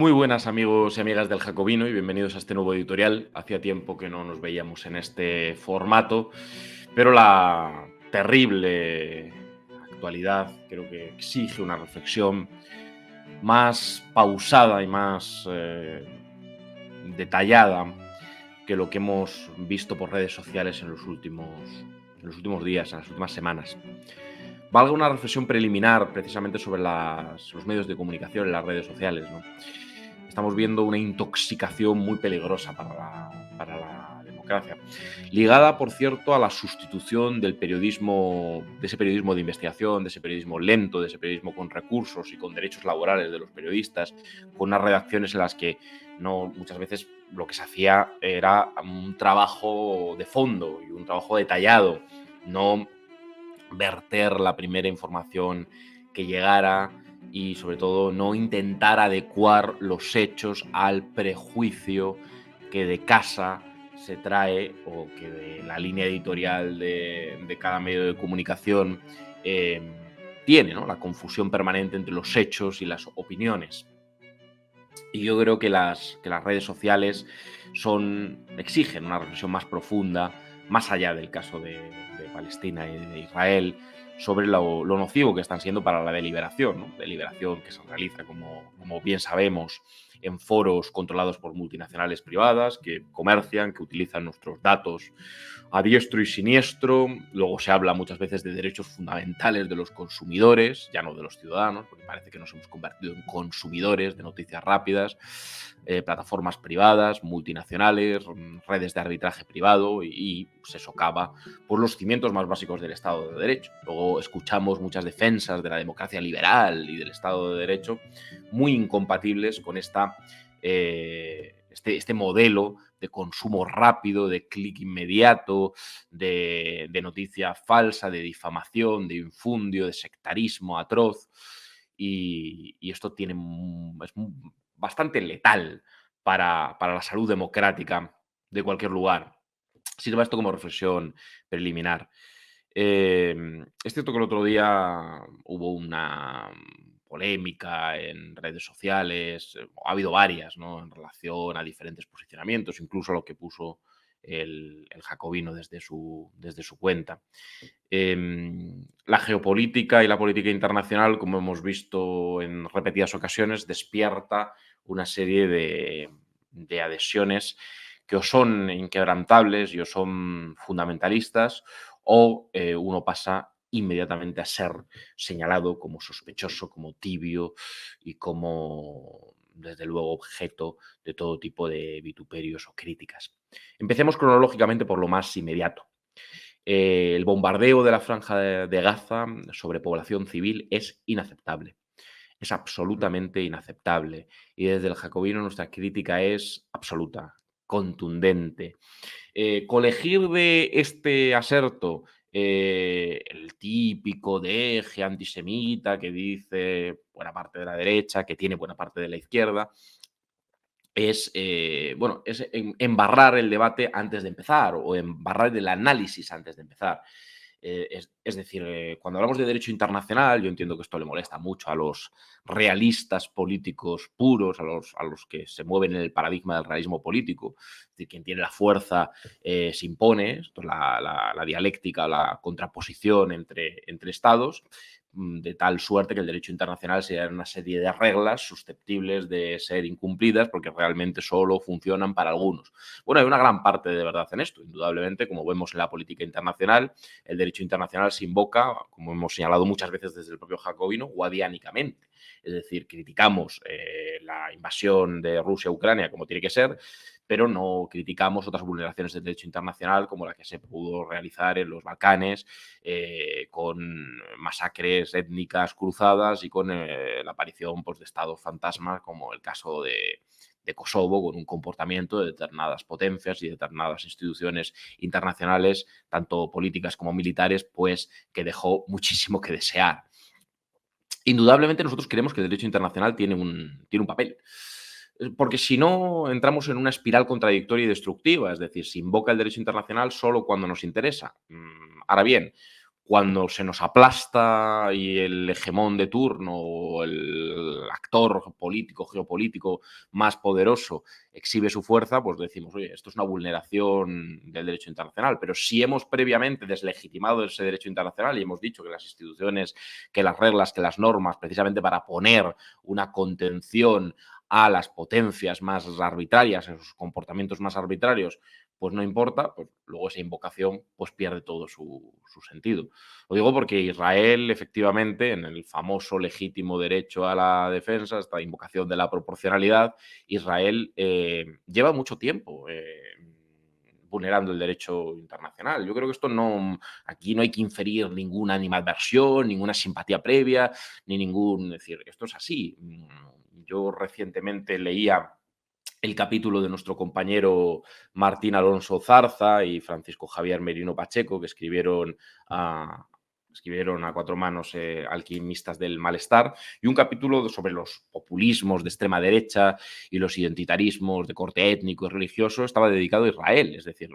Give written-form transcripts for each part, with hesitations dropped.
Muy buenas amigos y amigas del Jacobino y bienvenidos a este nuevo editorial. Hacía tiempo que no nos veíamos en este formato, pero la terrible actualidad creo que exige una reflexión más pausada y más detallada que lo que hemos visto por redes sociales en los últimos días, en las últimas semanas. Valga una reflexión preliminar precisamente sobre los medios de comunicación en las redes sociales, ¿no? Estamos viendo una intoxicación muy peligrosa para la democracia, ligada, por cierto, a la sustitución del periodismo, de ese periodismo de investigación, de ese periodismo lento, de ese periodismo con recursos y con derechos laborales de los periodistas, con unas redacciones en las que no, muchas veces lo que se hacía era un trabajo de fondo y un trabajo detallado, no verter la primera información que llegara y sobre todo no intentar adecuar los hechos al prejuicio que de casa se trae o que de la línea editorial de cada medio de comunicación tiene, ¿no? La confusión permanente entre los hechos y las opiniones. Y yo creo que las redes sociales exigen una reflexión más profunda, más allá del caso de Palestina y de Israel, sobre lo nocivo que están siendo para la deliberación, ¿no? Deliberación que se realiza, como bien sabemos, en foros controlados por multinacionales privadas que comercian, que utilizan nuestros datos a diestro y siniestro. Luego se habla muchas veces de derechos fundamentales de los consumidores, ya no de los ciudadanos, porque parece que nos hemos convertido en consumidores de noticias rápidas, plataformas privadas, multinacionales, redes de arbitraje privado y se socava por los cimientos más básicos del Estado de Derecho. Luego escuchamos muchas defensas de la democracia liberal y del Estado de Derecho muy incompatibles con este modelo de consumo rápido, de clic inmediato, de noticia falsa, de difamación, de infundio, de sectarismo atroz. Y esto es bastante letal para la salud democrática de cualquier lugar. Sirva esto como reflexión preliminar. Es cierto que el otro día hubo una polémica en redes sociales, ha habido varias, ¿no? En relación a diferentes posicionamientos, incluso lo que puso el Jacobino desde su cuenta. La geopolítica y la política internacional, como hemos visto en repetidas ocasiones, despierta una serie de adhesiones que o son inquebrantables y o son fundamentalistas, o uno pasa inmediatamente a ser señalado como sospechoso, como tibio y como, desde luego, objeto de todo tipo de vituperios o críticas. Empecemos cronológicamente por lo más inmediato. El bombardeo de la franja de Gaza sobre población civil es inaceptable. Es absolutamente inaceptable. Y desde el Jacobino nuestra crítica es absoluta, contundente. Colegir de este aserto el típico deje antisemita que dice buena parte de la derecha, que tiene buena parte de la izquierda, es embarrar el debate antes de empezar o embarrar el análisis antes de empezar. Es decir, cuando hablamos de derecho internacional, yo entiendo que esto le molesta mucho a los realistas políticos puros, a los que se mueven en el paradigma del realismo político. Es decir, quien tiene la fuerza se impone, esto es la dialéctica, la contraposición entre estados, de tal suerte que el derecho internacional sea una serie de reglas susceptibles de ser incumplidas porque realmente solo funcionan para algunos. Bueno, hay una gran parte de verdad en esto, indudablemente, como vemos en la política internacional, el derecho internacional se invoca, como hemos señalado muchas veces desde el propio Jacobino, guadiánicamente. Es decir, criticamos la invasión de Rusia a Ucrania como tiene que ser, pero no criticamos otras vulneraciones del derecho internacional como la que se pudo realizar en los Balcanes, con masacres étnicas cruzadas y con la aparición, pues, de estados fantasmas como el caso de Kosovo, con un comportamiento de determinadas potencias y determinadas instituciones internacionales, tanto políticas como militares, pues que dejó muchísimo que desear. Indudablemente nosotros creemos que el derecho internacional tiene un papel, porque si no entramos en una espiral contradictoria y destructiva, es decir, se invoca el derecho internacional solo cuando nos interesa. Ahora bien, cuando se nos aplasta y el hegemón de turno o el actor político, geopolítico más poderoso exhibe su fuerza, pues decimos, oye, esto es una vulneración del derecho internacional. Pero si hemos previamente deslegitimado ese derecho internacional y hemos dicho que las instituciones, que las reglas, que las normas, precisamente para poner una contención a las potencias más arbitrarias, a sus comportamientos más arbitrarios, pues no importa, pues luego esa invocación pues pierde todo su sentido. Lo digo porque Israel, efectivamente, en el famoso legítimo derecho a la defensa, esta invocación de la proporcionalidad, Israel lleva mucho tiempo vulnerando el derecho internacional. Yo creo que esto no, aquí no hay que inferir ninguna animadversión, ninguna simpatía previa, ni ningún, es decir, esto es así. Yo recientemente leía el capítulo de nuestro compañero Martín Alonso Zarza y Francisco Javier Merino Pacheco, que escribieron a cuatro manos Alquimistas del Malestar, y un capítulo sobre los populismos de extrema derecha y los identitarismos de corte étnico y religioso estaba dedicado a Israel. Es decir,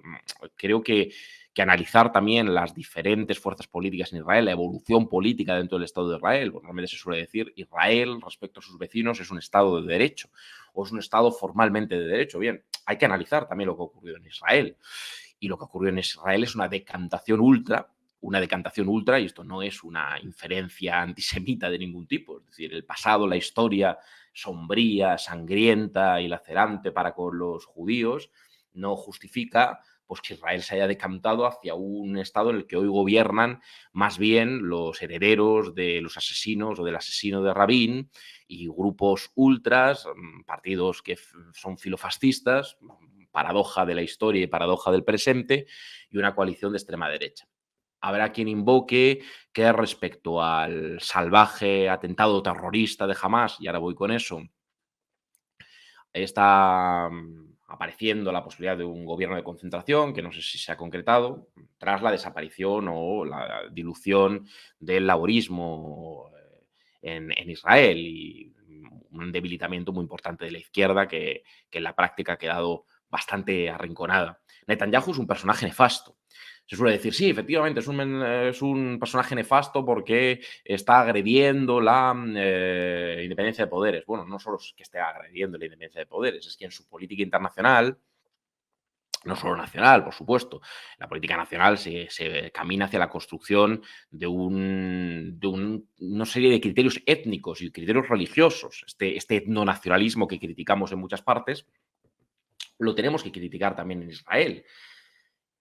creo que analizar también las diferentes fuerzas políticas en Israel, la evolución política dentro del Estado de Israel. Pues normalmente se suele decir Israel respecto a sus vecinos es un Estado de derecho o es un Estado formalmente de derecho. Bien, hay que analizar también lo que ocurrió en Israel. Y lo que ocurrió en Israel es una decantación ultra, y esto no es una inferencia antisemita de ningún tipo. Es decir, el pasado, la historia sombría, sangrienta y lacerante para con los judíos no justifica pues que Israel se haya decantado hacia un estado en el que hoy gobiernan más bien los herederos de los asesinos o del asesino de Rabin y grupos ultras, partidos que son filofascistas, paradoja de la historia y paradoja del presente, y una coalición de extrema derecha. Habrá quien invoque que respecto al salvaje atentado terrorista de Hamas, y ahora voy con eso, está apareciendo la posibilidad de un gobierno de concentración, que no sé si se ha concretado, tras la desaparición o la dilución del laborismo en Israel y un debilitamiento muy importante de la izquierda que en la práctica ha quedado bastante arrinconada. Netanyahu es un personaje nefasto. Se suele decir, sí, efectivamente, es un personaje nefasto porque está agrediendo la independencia de poderes. Bueno, no solo es que esté agrediendo la independencia de poderes, es que en su política internacional, no solo nacional, por supuesto, la política nacional se camina hacia la construcción de una serie de criterios étnicos y criterios religiosos. Este etnonacionalismo que criticamos en muchas partes, lo tenemos que criticar también en Israel.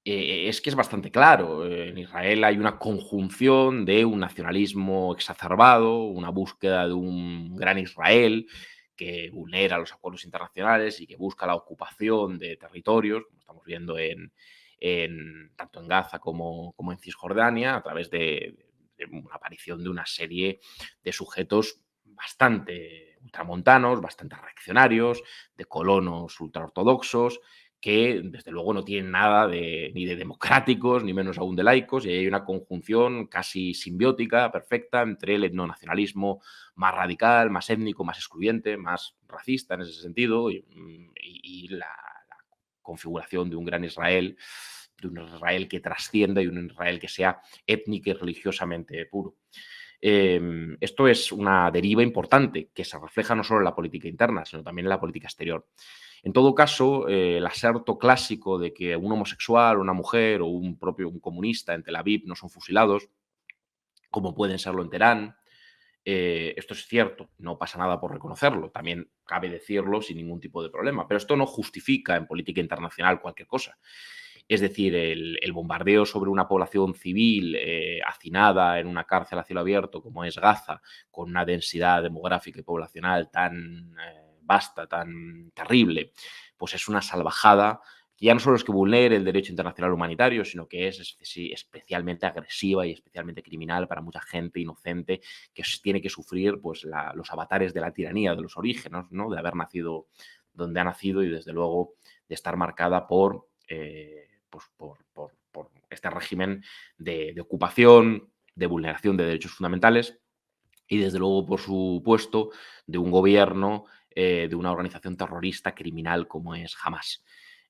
Es que es bastante claro. En Israel hay una conjunción de un nacionalismo exacerbado, una búsqueda de un gran Israel que vulnera los acuerdos internacionales y que busca la ocupación de territorios, como estamos viendo tanto en Gaza como en Cisjordania, a través de una aparición de una serie de sujetos bastante ultramontanos, bastante reaccionarios, de colonos ultraortodoxos, que desde luego no tienen nada ni de democráticos, ni menos aún de laicos, y hay una conjunción casi simbiótica, perfecta, entre el etnonacionalismo más radical, más étnico, más excluyente, más racista en ese sentido, y la configuración de un gran Israel, de un Israel que trascienda y un Israel que sea étnico y religiosamente puro. Esto es una deriva importante que se refleja no solo en la política interna, sino también en la política exterior. En todo caso, el aserto clásico de que un homosexual, una mujer o un comunista en Tel Aviv no son fusilados, como pueden serlo en Teherán, esto es cierto, no pasa nada por reconocerlo, también cabe decirlo sin ningún tipo de problema, pero esto no justifica en política internacional cualquier cosa. Es decir, el bombardeo sobre una población civil hacinada en una cárcel a cielo abierto como es Gaza, con una densidad demográfica y poblacional tan vasta, tan terrible, pues es una salvajada que ya no solo es que vulnere el derecho internacional humanitario, sino que es especialmente agresiva y especialmente criminal para mucha gente inocente que tiene que sufrir pues, los avatares de la tiranía de los orígenes, ¿no? De haber nacido donde ha nacido y desde luego de estar marcada pues por este régimen de ocupación, de vulneración de derechos fundamentales y desde luego, por supuesto, de un gobierno, de una organización terrorista criminal como es Hamas.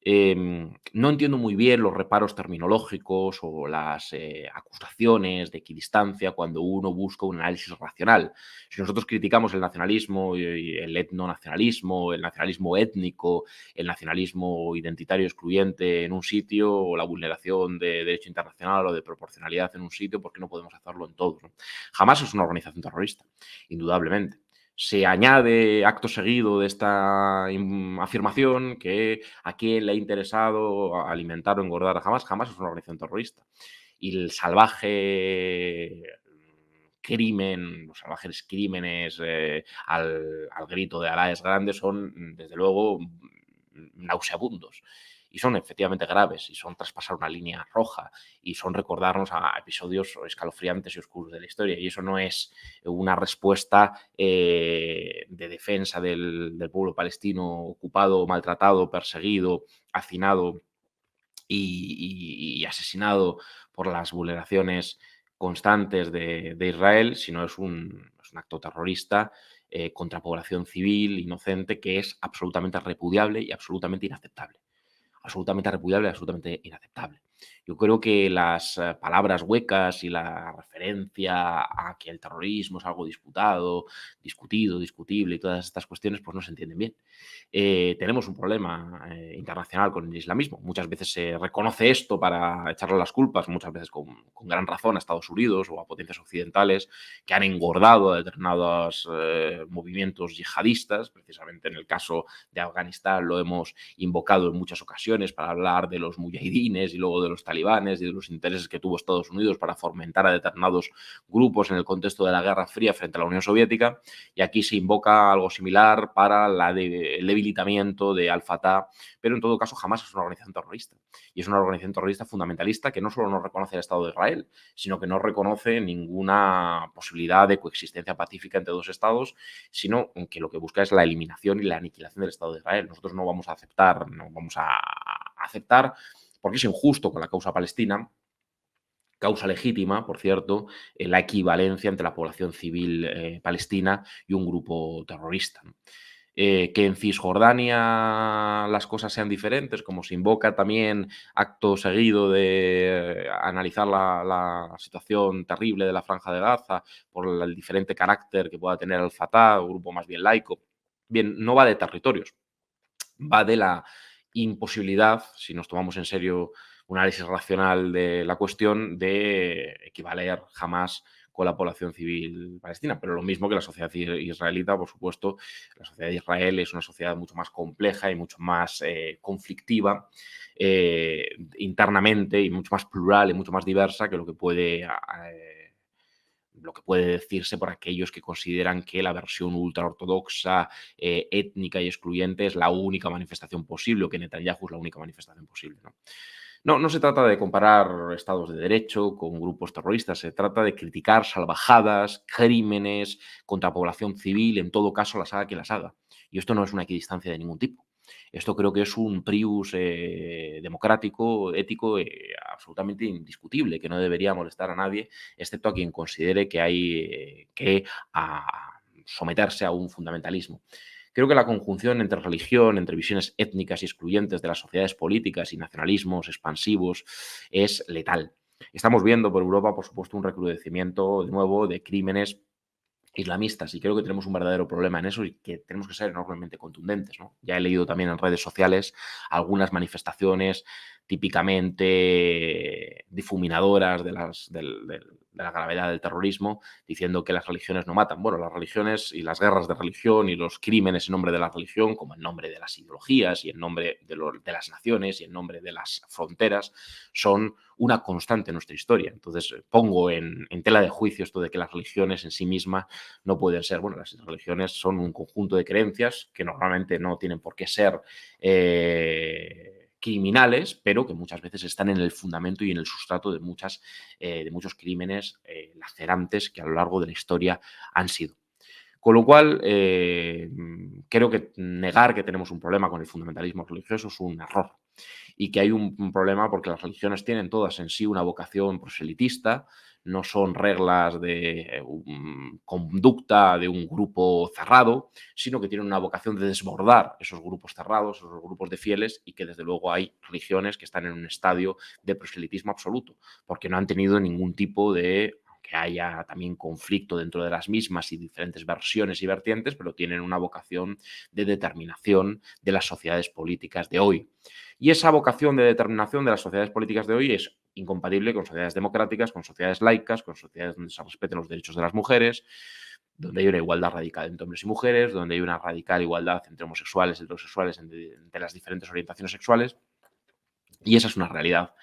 No entiendo muy bien los reparos terminológicos o las acusaciones de equidistancia cuando uno busca un análisis racional. Si nosotros criticamos el nacionalismo y el etnonacionalismo, el nacionalismo étnico, el nacionalismo identitario excluyente en un sitio o la vulneración de derecho internacional o de proporcionalidad en un sitio, ¿por qué no podemos hacerlo en todos? ¿No? Jamás es una organización terrorista, indudablemente. Se añade acto seguido de esta afirmación que a quién le ha interesado alimentar o engordar a Hamas. Jamás es una organización terrorista. Y el salvaje crimen, los salvajes crímenes al grito de Alá es grande son, desde luego, nauseabundos. Y son efectivamente graves, y son traspasar una línea roja, y son recordarnos a episodios escalofriantes y oscuros de la historia. Y eso no es una respuesta de defensa del pueblo palestino ocupado, maltratado, perseguido, hacinado y asesinado por las vulneraciones constantes de Israel, sino es un acto terrorista contra población civil inocente que es absolutamente repudiable y absolutamente inaceptable. Absolutamente repudiable y absolutamente inaceptable. Yo creo que las palabras huecas y la referencia a que el terrorismo es algo disputado, discutido, discutible y todas estas cuestiones, pues no se entienden bien. Tenemos un problema internacional con el islamismo. Muchas veces se reconoce esto para echarle las culpas, muchas veces con gran razón a Estados Unidos o a potencias occidentales que han engordado a determinados movimientos yihadistas. Precisamente en el caso de Afganistán lo hemos invocado en muchas ocasiones para hablar de los mujahidines y luego de los talibanes y de los intereses que tuvo Estados Unidos para fomentar a determinados grupos en el contexto de la Guerra Fría frente a la Unión Soviética. Y aquí se invoca algo similar para el debilitamiento de Al-Fatah, pero en todo caso jamás es una organización terrorista. Y es una organización terrorista fundamentalista que no solo no reconoce el Estado de Israel, sino que no reconoce ninguna posibilidad de coexistencia pacífica entre dos estados, sino que lo que busca es la eliminación y la aniquilación del Estado de Israel. Nosotros no vamos a aceptar, porque es injusto con la causa palestina, causa legítima, por cierto, la equivalencia entre la población civil palestina y un grupo terrorista. ¿No? Que en Cisjordania las cosas sean diferentes, como se invoca también acto seguido de analizar la situación terrible de la Franja de Gaza por el diferente carácter que pueda tener el Fatah, un grupo más bien laico. Bien, no va de territorios, va de la imposibilidad, si nos tomamos en serio un análisis racional de la cuestión, de equivaler jamás con la población civil palestina. Pero lo mismo que la sociedad israelita, por supuesto, la sociedad de Israel es una sociedad mucho más compleja y mucho más conflictiva internamente y mucho más plural y mucho más diversa que lo que puede decirse por aquellos que consideran que la versión ultraortodoxa, étnica y excluyente es la única manifestación posible, o que Netanyahu es la única manifestación posible. ¿No? No se trata de comparar estados de derecho con grupos terroristas, se trata de criticar salvajadas, crímenes contra población civil, en todo caso las haga quien las haga. Y esto no es una equidistancia de ningún tipo. Esto creo que es un prius democrático, ético, absolutamente indiscutible, que no debería molestar a nadie, excepto a quien considere que hay que someterse a un fundamentalismo. Creo que la conjunción entre religión, entre visiones étnicas y excluyentes de las sociedades políticas y nacionalismos expansivos es letal. Estamos viendo por Europa, por supuesto, un recrudecimiento de nuevo de crímenes islamistas y creo que tenemos un verdadero problema en eso y que tenemos que ser enormemente contundentes. ¿No? Ya he leído también en redes sociales algunas manifestaciones típicamente difuminadoras de la gravedad del terrorismo, diciendo que las religiones no matan. Bueno, las religiones y las guerras de religión y los crímenes en nombre de la religión, como en nombre de las ideologías y en nombre de las naciones y en nombre de las fronteras, son una constante en nuestra historia. Entonces, pongo en tela de juicio esto de que las religiones en sí mismas no pueden ser, bueno, las religiones son un conjunto de creencias que normalmente no tienen por qué ser criminales, pero que muchas veces están en el fundamento y en el sustrato de muchos crímenes lacerantes que a lo largo de la historia han sido. Con lo cual, creo que negar que tenemos un problema con el fundamentalismo religioso es un error y que hay un problema porque las religiones tienen todas en sí una vocación proselitista, no son reglas de conducta de un grupo cerrado, sino que tienen una vocación de desbordar esos grupos cerrados, esos grupos de fieles, y que desde luego hay religiones que están en un estadio de proselitismo absoluto, porque no han tenido ningún tipo de, que haya también conflicto dentro de las mismas y diferentes versiones y vertientes, pero tienen una vocación de determinación de las sociedades políticas de hoy. Y esa vocación de determinación de las sociedades políticas de hoy es incompatible con sociedades democráticas, con sociedades laicas, con sociedades donde se respeten los derechos de las mujeres, donde hay una igualdad radical entre hombres y mujeres, donde hay una radical igualdad entre homosexuales y heterosexuales, entre las diferentes orientaciones sexuales. Y esa es una realidad.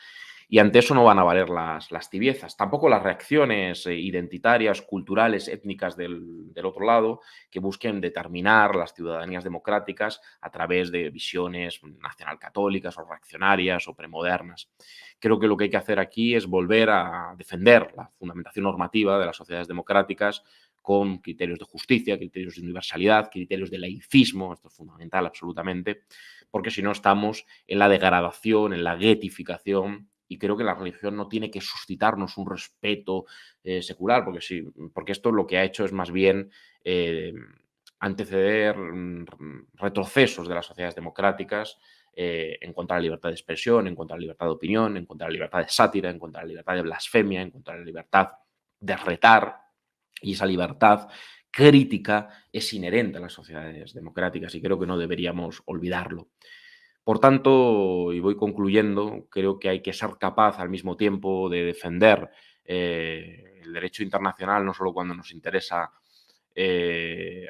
Y ante eso no van a valer las tibiezas. Tampoco las reacciones identitarias, culturales, étnicas del otro lado, que busquen determinar las ciudadanías democráticas a través de visiones nacionalcatólicas o reaccionarias o premodernas. Creo que lo que hay que hacer aquí es volver a defender la fundamentación normativa de las sociedades democráticas con criterios de justicia, criterios de universalidad, criterios de laicismo, esto es fundamental absolutamente, porque si no estamos en la degradación, en la guetificación, y creo que la religión no tiene que suscitarnos un respeto secular, porque, sí, porque esto lo que ha hecho es más bien anteceder retrocesos de las sociedades democráticas en contra de la libertad de expresión, en contra de la libertad de opinión, en contra de la libertad de sátira, en contra de la libertad de blasfemia, en contra de la libertad de retar, y esa libertad crítica es inherente a las sociedades democráticas y creo que no deberíamos olvidarlo. Por tanto, y voy concluyendo, creo que hay que ser capaz al mismo tiempo de defender el derecho internacional, no solo cuando nos interesa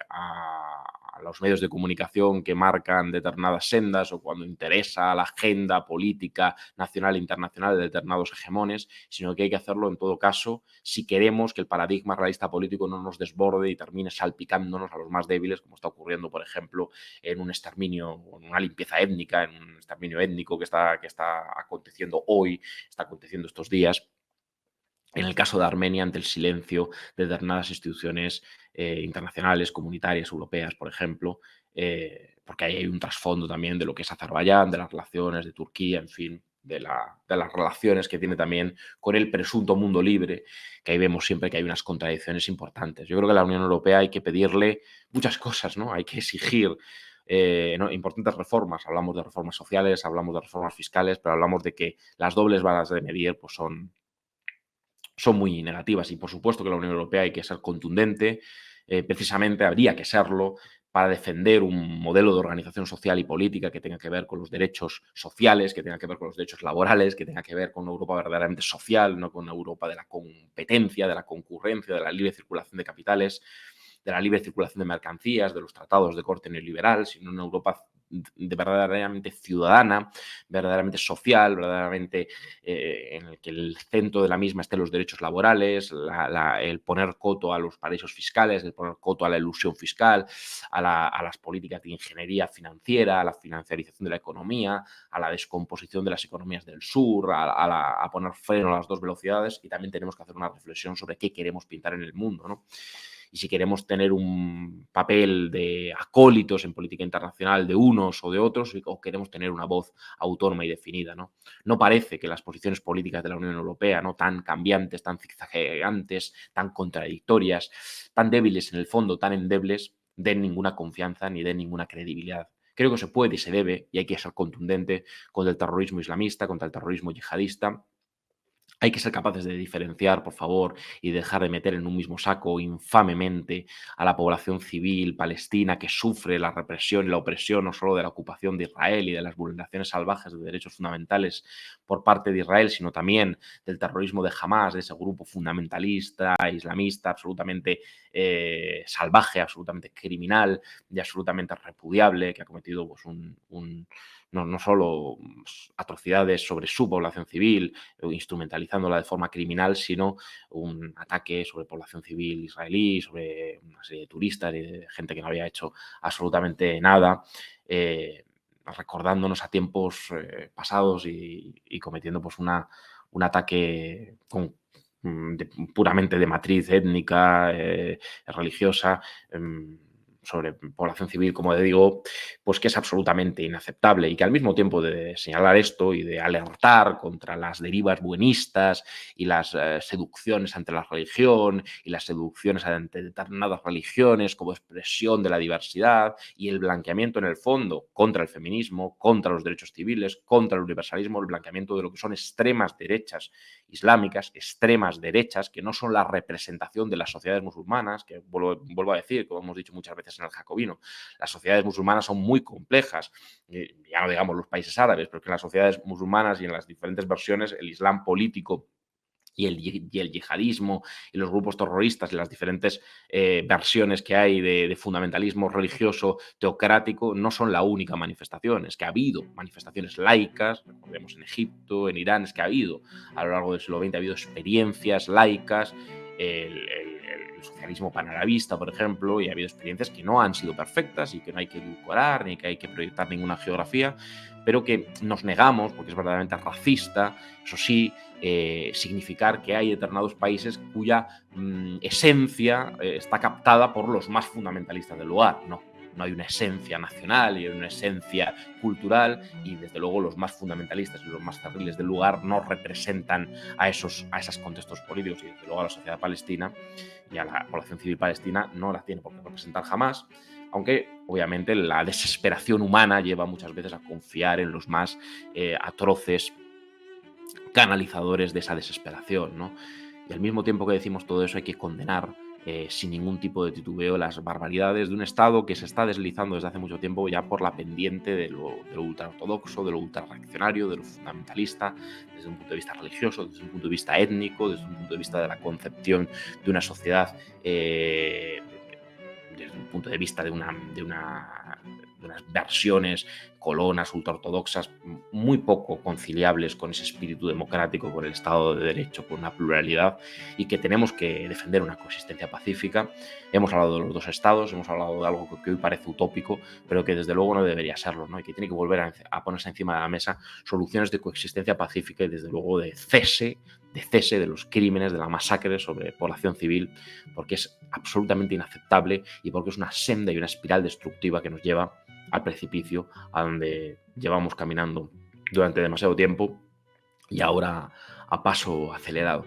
a los medios de comunicación que marcan determinadas sendas o cuando interesa a la agenda política nacional e internacional de determinados hegemones, sino que hay que hacerlo en todo caso si queremos que el paradigma realista político no nos desborde y termine salpicándonos a los más débiles, como está ocurriendo, por ejemplo, en un exterminio, en una limpieza étnica, en un exterminio étnico que está aconteciendo hoy, está aconteciendo estos días. En el caso de Armenia, ante el silencio de determinadas instituciones internacionales, comunitarias, europeas, por ejemplo, porque ahí hay un trasfondo también de lo que es Azerbaiyán, de las relaciones de Turquía, en fin, de las relaciones que tiene también con el presunto mundo libre, que ahí vemos siempre que hay unas contradicciones importantes. Yo creo que a la Unión Europea hay que pedirle muchas cosas, ¿no? Hay que exigir ¿no? importantes reformas. Hablamos de reformas sociales, hablamos de reformas fiscales, pero hablamos de que las dobles varas de medir pues son muy negativas y por supuesto que la Unión Europea hay que ser contundente, precisamente habría que serlo para defender un modelo de organización social y política que tenga que ver con los derechos sociales, que tenga que ver con los derechos laborales, que tenga que ver con una Europa verdaderamente social, no con una Europa de la competencia, de la concurrencia, de la libre circulación de capitales, de la libre circulación de mercancías, de los tratados de corte neoliberal, sino una Europa verdaderamente ciudadana, verdaderamente social, verdaderamente en el que el centro de la misma estén los derechos laborales, el poner coto a los paraísos fiscales, el poner coto a la ilusión fiscal, a las políticas de ingeniería financiera, a la financiarización de la economía, a la descomposición de las economías del sur, a poner freno a las dos velocidades, y también tenemos que hacer una reflexión sobre qué queremos pintar en el mundo, ¿no? Y si queremos tener un papel de acólitos en política internacional de unos o de otros, o queremos tener una voz autónoma y definida, ¿no? No parece que las posiciones políticas de la Unión Europea, ¿no? tan cambiantes, tan zigzagueantes, tan contradictorias, tan débiles en el fondo, tan endebles, den ninguna confianza ni den ninguna credibilidad. Creo que se puede y se debe, y hay que ser contundente contra el terrorismo islamista, contra el terrorismo yihadista. Hay que ser capaces de diferenciar, por favor, y dejar de meter en un mismo saco infamemente a la población civil palestina que sufre la represión y la opresión no solo de la ocupación de Israel y de las vulneraciones salvajes de derechos fundamentales por parte de Israel, sino también del terrorismo de Hamas, de ese grupo fundamentalista, islamista, absolutamente salvaje, absolutamente criminal y absolutamente repudiable, que ha cometido pues, no solo atrocidades sobre su población civil, instrumentalizándola de forma criminal, sino un ataque sobre población civil israelí, sobre una serie de turistas y de gente que no había hecho absolutamente nada, recordándonos a tiempos pasados y cometiendo pues, un ataque puramente de matriz étnica, religiosa, sobre población civil, como te digo, pues que es absolutamente inaceptable y que al mismo tiempo de señalar esto y de alertar contra las derivas buenistas y las seducciones ante la religión y las seducciones ante determinadas religiones como expresión de la diversidad y el blanqueamiento en el fondo contra el feminismo, contra los derechos civiles, contra el universalismo, el blanqueamiento de lo que son extremas derechas islámicas, extremas derechas, que no son la representación de las sociedades musulmanas, que vuelvo a decir, como hemos dicho muchas veces en el Jacobino, las sociedades musulmanas son muy complejas, ya no digamos los países árabes, pero que en las sociedades musulmanas y en las diferentes versiones el islam político y el yihadismo y los grupos terroristas y las diferentes versiones que hay de fundamentalismo religioso teocrático no son la única manifestación. Es que ha habido manifestaciones laicas, recordemos en Egipto, en Irán, es que ha habido a lo largo del siglo XX ha habido experiencias laicas, el socialismo panarabista, por ejemplo, y ha habido experiencias que no han sido perfectas y que no hay que edulcorar ni que hay que proyectar ninguna geografía, pero que nos negamos, porque es verdaderamente racista, eso sí, significar que hay determinados países cuya esencia está captada por los más fundamentalistas del lugar. No hay una esencia nacional y una esencia cultural y desde luego los más fundamentalistas y los más terribles del lugar no representan a esos contextos políticos y desde luego a la sociedad palestina y a la población civil palestina no la tiene por qué representar jamás, aunque obviamente la desesperación humana lleva muchas veces a confiar en los más atroces canalizadores de esa desesperación, ¿no? Y al mismo tiempo que decimos todo eso hay que condenar sin ningún tipo de titubeo las barbaridades de un Estado que se está deslizando desde hace mucho tiempo ya por la pendiente de lo ultraortodoxo, de lo ultrarreaccionario, de lo fundamentalista, desde un punto de vista religioso, desde un punto de vista étnico, desde un punto de vista de la concepción de una sociedad desde un punto de vista de unas versiones colonas ultraortodoxas muy poco conciliables con ese espíritu democrático, con el Estado de Derecho, con una pluralidad y que tenemos que defender una coexistencia pacífica. Hemos hablado de los dos estados, hemos hablado de algo que hoy parece utópico, pero que desde luego no debería serlo, ¿no? Y que tiene que volver a ponerse encima de la mesa soluciones de coexistencia pacífica y desde luego de cese de los crímenes, de la masacre sobre población civil, porque es absolutamente inaceptable y porque es una senda y una espiral destructiva que nos lleva al precipicio, a donde llevamos caminando durante demasiado tiempo y ahora a paso acelerado.